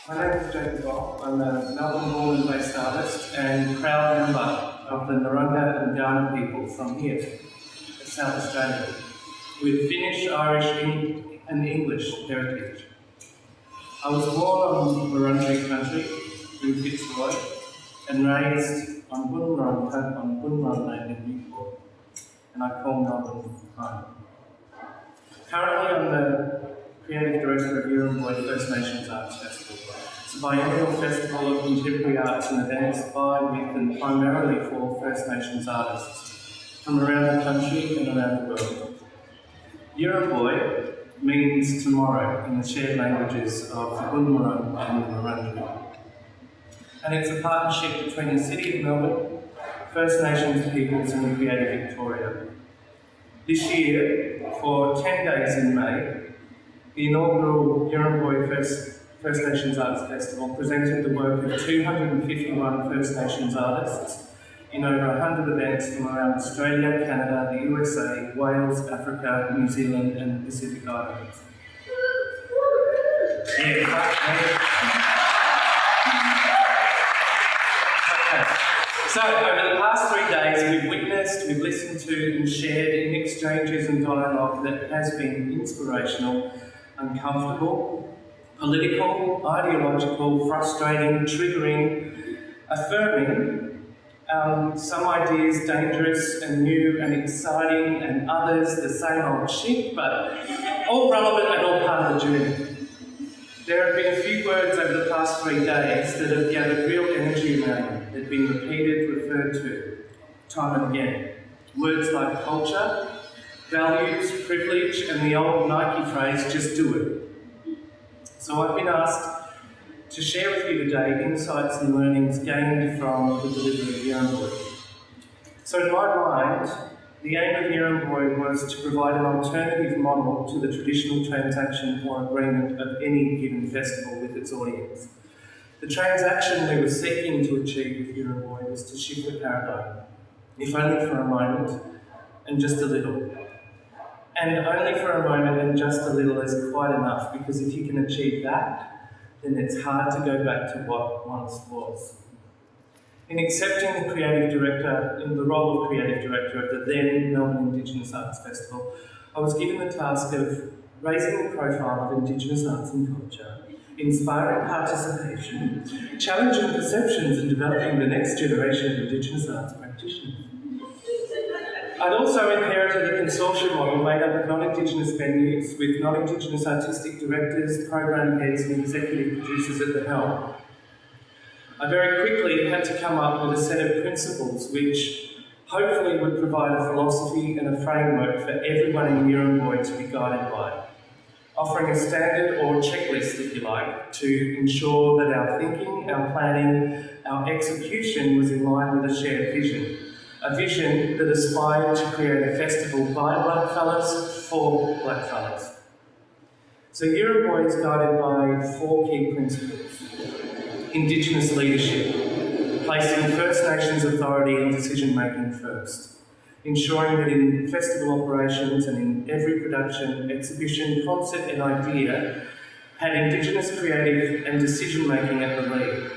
My name is Yorke Peninsula. I'm a Melbourne-born and based artist and proud member of the Narangga and Kaurna people from here, South Australia, with Finnish, Irish and English heritage. I was born on Wurundjeri country in Fitzroy and raised on Boehme land in Newport, and I call Melbourne home. Currently I'm the Creative Director of YIRRAMBOI First Nations Arts Festival. It's a biennial festival of contemporary arts and events by, with and primarily for First Nations artists from around the country and around the world. YIRRAMBOI means tomorrow in the shared languages of Boehme and Narangga. And it's a partnership between the City of Melbourne, First Nations peoples and Creative Victoria. This year, for 10 days in May, the inaugural YIRRAMBOI First Nations Arts Festival presented the work of 251 First Nations artists in over 100 events from around Australia, Canada, the USA, Wales, Africa, New Zealand and the Pacific Islands. So, over the past 3 days, we've witnessed, we've listened to and shared in exchanges and dialogue that has been inspirational, uncomfortable, political, ideological, frustrating, triggering, affirming, some ideas dangerous and new and exciting, and others the same old shit, but all relevant and all part of the journey. There have been a few words over the past 3 days that have gathered real energy around them. They've been repeated, referred to, time and again. Words like culture, values, privilege, and the old Nike phrase, just do it. So I've been asked to share with you today insights and learnings gained from the delivery of YIRRAMBOI. So in my mind, the aim of YIRRAMBOI was to provide an alternative model to the traditional transaction or agreement of any given festival with its audience. The transaction we were seeking to achieve with YIRRAMBOI was to shift the paradigm, if only for a moment and just a little. And only for a moment and just a little is quite enough, because if you can achieve that, then it's hard to go back to what once was. In accepting the creative director, in the role of creative director of the then Melbourne Indigenous Arts Festival, I was given the task of raising the profile of Indigenous arts and culture, inspiring participation, challenging perceptions and developing the next generation of Indigenous arts practitioners. I'd also inherited a consortium model made up of non-Indigenous venues with non-Indigenous artistic directors, program heads and executive producers at the helm. I very quickly had to come up with a set of principles which hopefully would provide a philosophy and a framework for everyone in YIRRAMBOI to be guided by, offering a standard or checklist, if you like, to ensure that our thinking, our planning, our execution was in line with a shared vision. A vision that aspired to create a festival by blackfellas for blackfellas. So YIRRAMBOI is guided by 4 key principles. Indigenous leadership, placing First Nations authority and decision-making first, ensuring that in festival operations and in every production, exhibition, concert and idea had Indigenous creative and decision-making at the lead,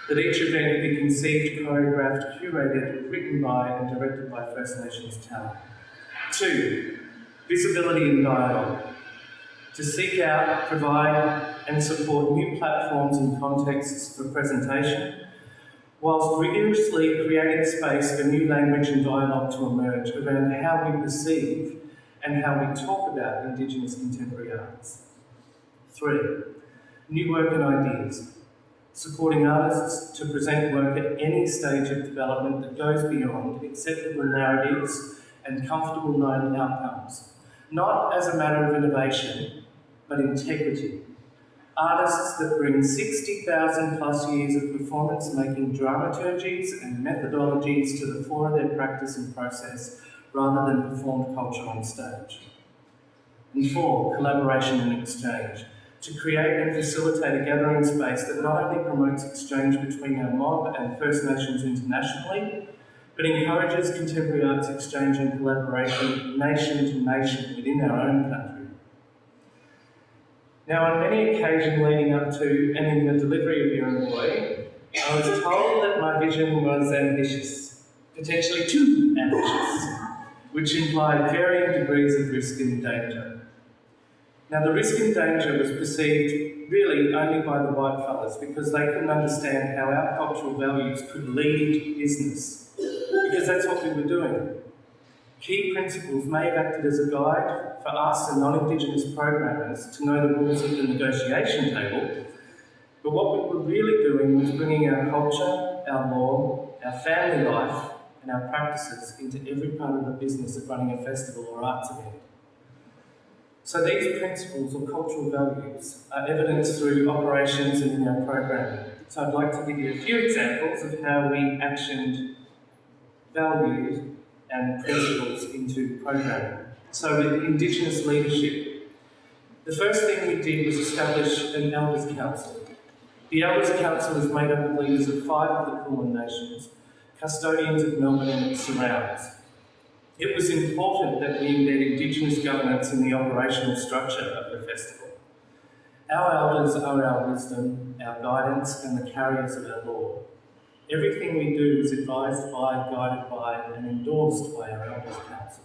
that each event be conceived, choreographed, curated, written by and directed by First Nations talent. 2, visibility and dialogue, to seek out, provide and support new platforms and contexts for presentation, whilst rigorously creating space for new language and dialogue to emerge around how we perceive and how we talk about Indigenous contemporary arts. 3, new work and ideas, supporting artists to present work at any stage of development that goes beyond acceptable narratives and comfortable known outcomes, not as a matter of innovation, but integrity. Artists that bring 60,000 plus years of performance making dramaturgies and methodologies to the fore of their practice and process rather than performed culture on stage. And 4, collaboration and exchange, to create and facilitate a gathering space that not only promotes exchange between our mob and First Nations internationally, but encourages contemporary arts exchange and collaboration nation to nation within our own country. Now, on many occasions leading up to and in the delivery of YIRRAMBOI, I was told that my vision was ambitious, potentially too ambitious, which implied varying degrees of risk and danger. Now, the risk and danger was perceived really only by the white fellas because they couldn't understand how our cultural values could lead business, because that's what we were doing. Key principles may have acted as a guide for us and non-Indigenous programmers to know the rules of the negotiation table, but what we were really doing was bringing our culture, our law, our family life, and our practices into every part of the business of running a festival or arts event. So these principles or cultural values are evidenced through operations and in our programming. So I'd like to give you a few examples of how we actioned values and principles into programming. So with Indigenous leadership, the first thing we did was establish an Elders Council. The Elders Council is made up of leaders of 5 of the Kulin nations, custodians of Melbourne and its surrounds. It was important that we embed Indigenous governance in the operational structure of the festival. Our elders are our wisdom, our guidance, and the carriers of our law. Everything we do is advised by, guided by, and endorsed by our Elders Council.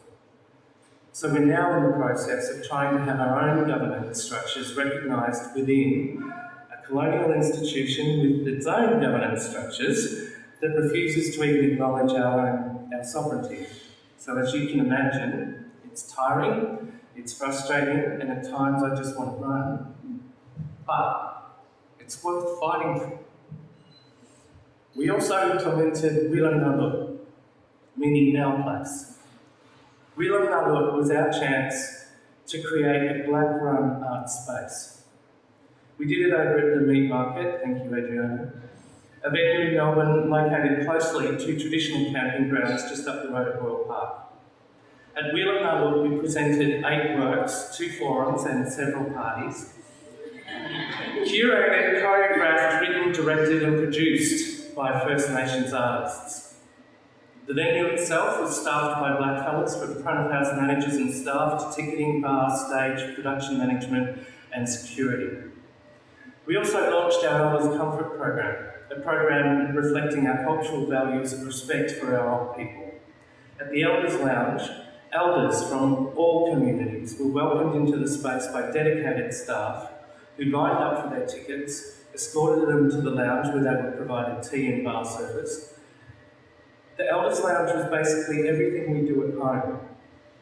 So we're now in the process of trying to have our own governance structures recognised within a colonial institution with its own governance structures that refuses to even acknowledge our sovereignty. So as you can imagine, it's tiring, it's frustrating, and at times I just want to run. But it's worth fighting for. We also implemented YIRRAMBOI, meaning our place. YIRRAMBOI was our chance to create a black-run art space. We did it over at the Meat Market, thank you Adriana, a venue in Melbourne located closely to traditional camping grounds just up the road at Royal Park. At YIRRAMBOI we presented 8 works, 2 forums and several parties, curated, choreographed, written, directed and produced by First Nations artists. The venue itself was staffed by blackfellas, from front of house managers and staff to ticketing, bar, stage, production management and security. We also launched our Elders Comfort program, a program reflecting our cultural values of respect for our old people. At the Elders Lounge, elders from all communities were welcomed into the space by dedicated staff who lined up for their tickets, escorted them to the lounge where they were provided tea and bar service. The Elders Lounge was basically everything we do at home.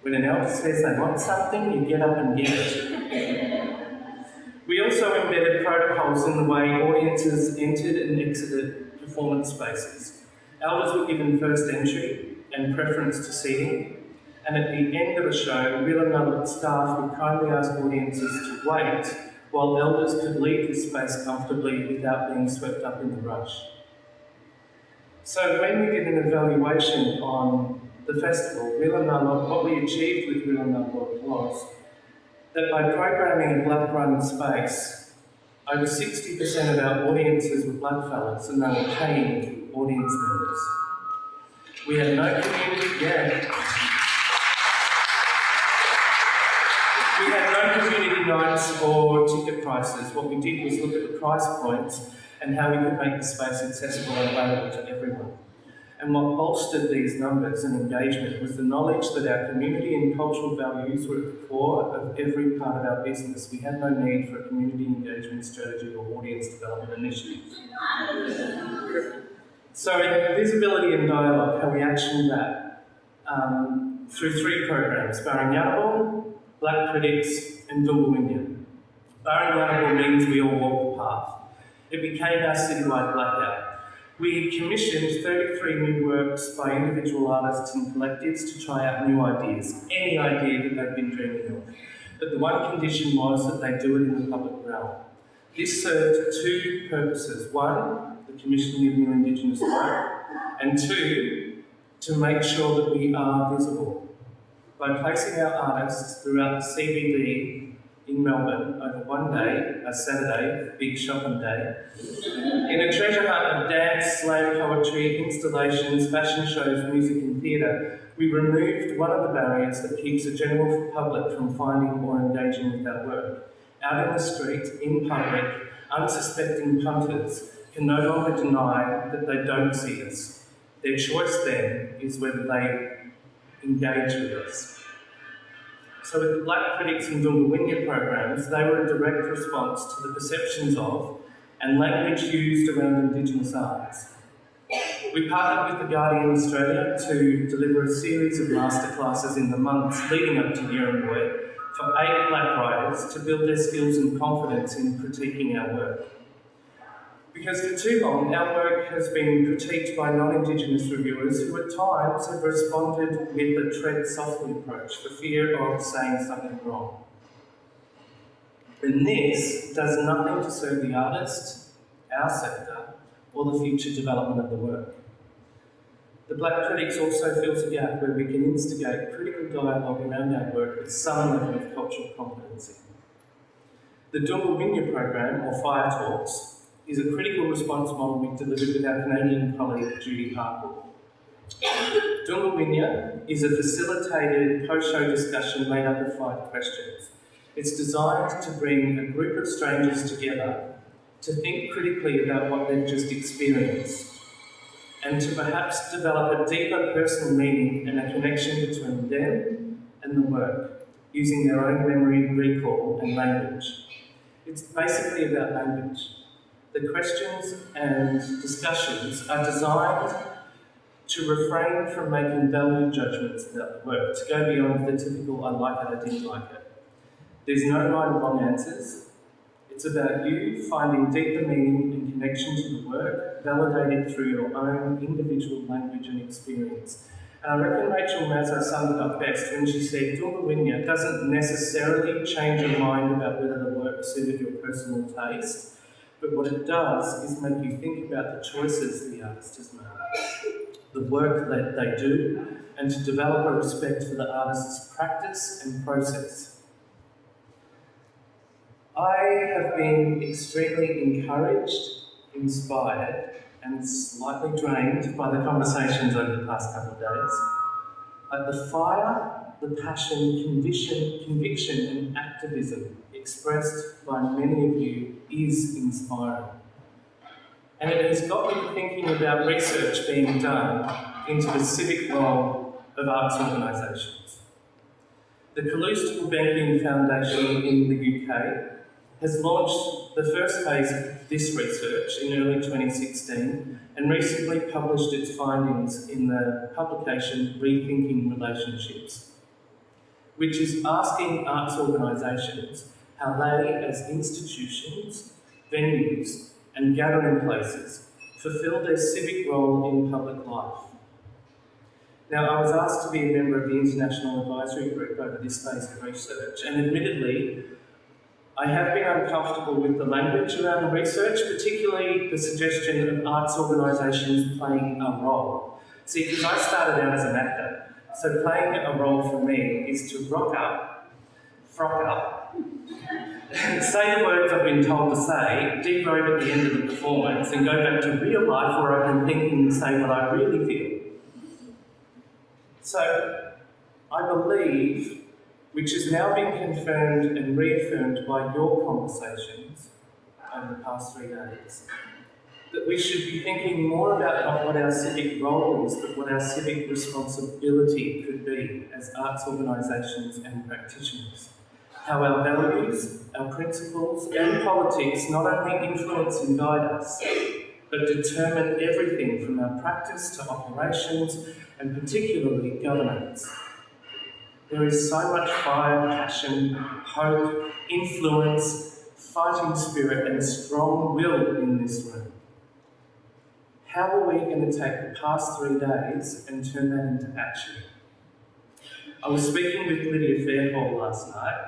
When an elder says they want something, you get up and get it. We also embedded protocols in the way audiences entered and exited performance spaces. Elders were given first entry and preference to seating, and at the end of the show, YIRRAMBOI staff would kindly ask audiences to wait while elders could leave the space comfortably without being swept up in the rush. So when we did an evaluation on the festival, what we achieved with YIRRAMBOI was that by programming a black-run space, over 60% of our audiences were blackfellas and they were paying audience members. We had no community nights or ticket prices. What we did was look at the price points and how we could make the space accessible and available to everyone. And what bolstered these numbers and engagement was the knowledge that our community and cultural values were at the core of every part of our business. We had no need for a community engagement strategy or audience development initiative. So in visibility and dialogue, how we actioned that through 3 programs, YIRRAMBOI, Black Critics and YIRRAMBOI. YIRRAMBOI means we all walk the path. It became our citywide blackout. We commissioned 33 new works by individual artists and collectives to try out new ideas, any idea that they'd been dreaming of. But the one condition was that they do it in the public realm. This served 2 purposes. 1, the commissioning of new Indigenous work, and 2, to make sure that we are visible. By placing our artists throughout the CBD in Melbourne over one day, a Saturday, big shopping day, in a treasure hunt of dance, slam poetry, installations, fashion shows, music and theatre, we removed one of the barriers that keeps the general public from finding or engaging with our work. Out in the street, in public, unsuspecting punters can no longer deny that they don't see us. Their choice then is whether they engage with us. So with the Black Critics and Dungulwinja programs, they were a direct response to the perceptions of and language used around Indigenous arts. We partnered with The Guardian Australia to deliver a series of masterclasses in the months leading up to YIRRAMBOI for 8 Black writers to build their skills and confidence in critiquing our work. Because for too long, our work has been critiqued by non-Indigenous reviewers who at times have responded with a tread softly approach for fear of saying something wrong. And this does nothing to serve the artist, our sector, or the future development of the work. The Black Critics also fills a gap where we can instigate critical dialogue around our work with some level of cultural competency. The Dungulwinja program, or Fire Talks, is a critical response model we delivered with our Canadian colleague Judy Harcourt. Dungulwinja is a facilitated post-show discussion made up of 5 questions. It's designed to bring a group of strangers together to think critically about what they've just experienced, and to perhaps develop a deeper personal meaning and a connection between them and the work, using their own memory, recall and language. It's basically about language. The questions and discussions are designed to refrain from making value judgments about the work, to go beyond the typical I like it, I didn't like it. There's no right or wrong answers. It's about you finding deeper meaning and connection to the work, validated through your own individual language and experience. And I reckon Rachel Mazza summed it up best when she said, Dungulwinja doesn't necessarily change your mind about whether the work suited your personal taste, but what it does is make you think about the choices the artist has made, the work that they do, and to develop a respect for the artist's practice and process. I have been extremely encouraged, inspired, and slightly drained by the conversations over the past couple of days. But the fire, the passion, conviction, and activism expressed by many of you is inspiring. And it has got me thinking about research being done into the civic role of arts organisations. The Calouste Gulbenkian Foundation in the UK has launched the first phase of this research in early 2016 and recently published its findings in the publication Rethinking Relationships, which is asking arts organisations how they, as institutions, venues and gathering places, fulfil their civic role in public life. Now, I was asked to be a member of the International Advisory Group over this phase of research, and admittedly, I have been uncomfortable with the language around the research, particularly the suggestion of arts organisations playing a role. See, because I started out as an actor, so playing a role for me is to rock up, frock up, say the words I've been told to say, derobe at the end of the performance, and go back to real life where I can think and say what I really feel. So, I believe, which has now been confirmed and reaffirmed by your conversations over the past 3 days, that we should be thinking more about not what our civic role is, but what our civic responsibility could be as arts organisations and practitioners. How our values, our principles and politics not only influence and guide us, but determine everything from our practice to operations and particularly governance. There is so much fire, passion, hope, influence, fighting spirit and strong will in this room. How are we going to take the past 3 days and turn that into action? I was speaking with Lydia Fairhall last night,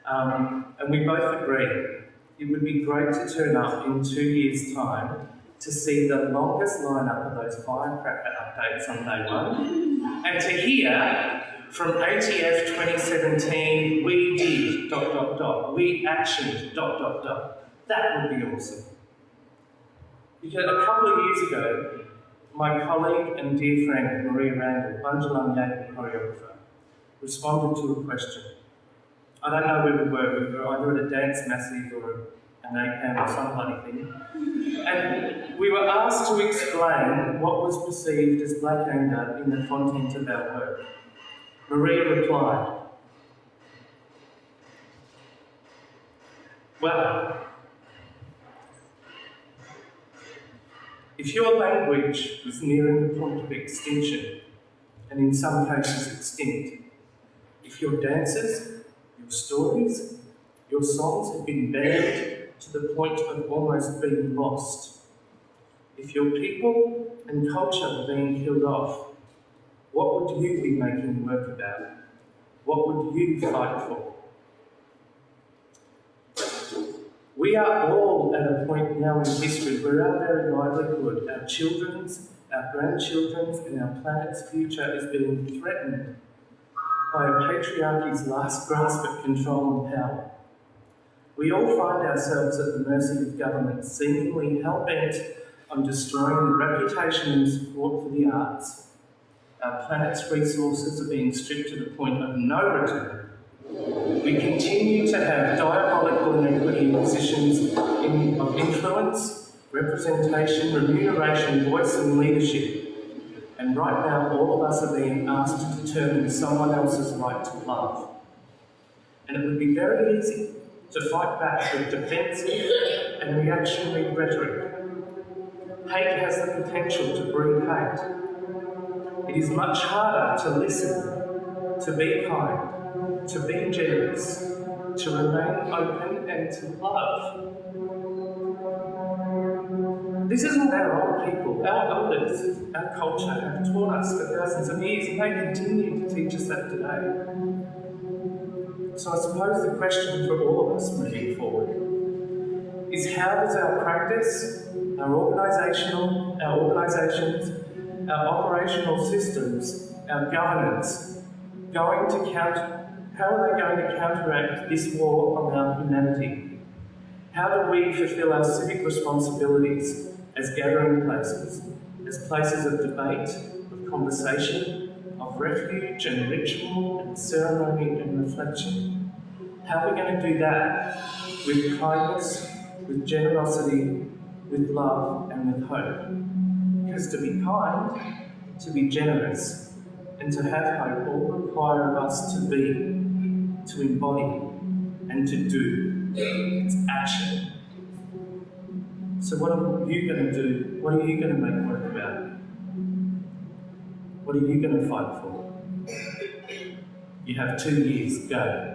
and we both agreed it would be great to turn up in 2 years' time to see the longest lineup of those firecracker updates on day one, and to hear from ATF 2017, we did, ... we actioned, ... That would be awesome. Because a couple of years ago, my colleague and dear friend Maria Randall, Bunjalung Yapi choreographer, responded to a question. I don't know where we were either at a dance massive or an APAM or some bloody thing. And we were asked to explain what was perceived as black anger in the content of our work. Maria replied, well, if your language was nearing the point of extinction, and in some cases extinct, if your dances, your stories, your songs had been banned to the point of almost being lost, if your people and culture were being killed off, what would you be making work about? What would you fight for? We are all at a point now in history where our very livelihood, our children's, our grandchildren's and our planet's future is being threatened by a patriarchy's last grasp at control and power. We all find ourselves at the mercy of governments seemingly hell-bent on destroying the reputation and support for the arts. Our planet's resources are being stripped to the point of no return. We continue to have diabolical inequity in positions of influence, representation, remuneration, voice and leadership. And right now, all of us are being asked to determine someone else's right to love. And it would be very easy to fight back with defensive and reactionary rhetoric. Hate has the potential to breed hate. It is much harder to listen, to be kind, to be generous, to remain open and to love. This isn't our old people. Our elders, our culture have taught us for thousands of years and they continue to teach us that today. So I suppose the question for all of us moving forward is how does our practice, our organisations, our operational systems, our governance, how are they going to counteract this war on our humanity? How do we fulfil our civic responsibilities as gathering places, as places of debate, of conversation, of refuge and ritual and ceremony and reflection? How are we going to do that with kindness, with generosity, with love and with hope? Because to be kind, to be generous, and to have hope all require of us to be, to embody, and to do. It's action. So what are you going to do? What are you going to make work about? What are you going to fight for? You have 2 years, go.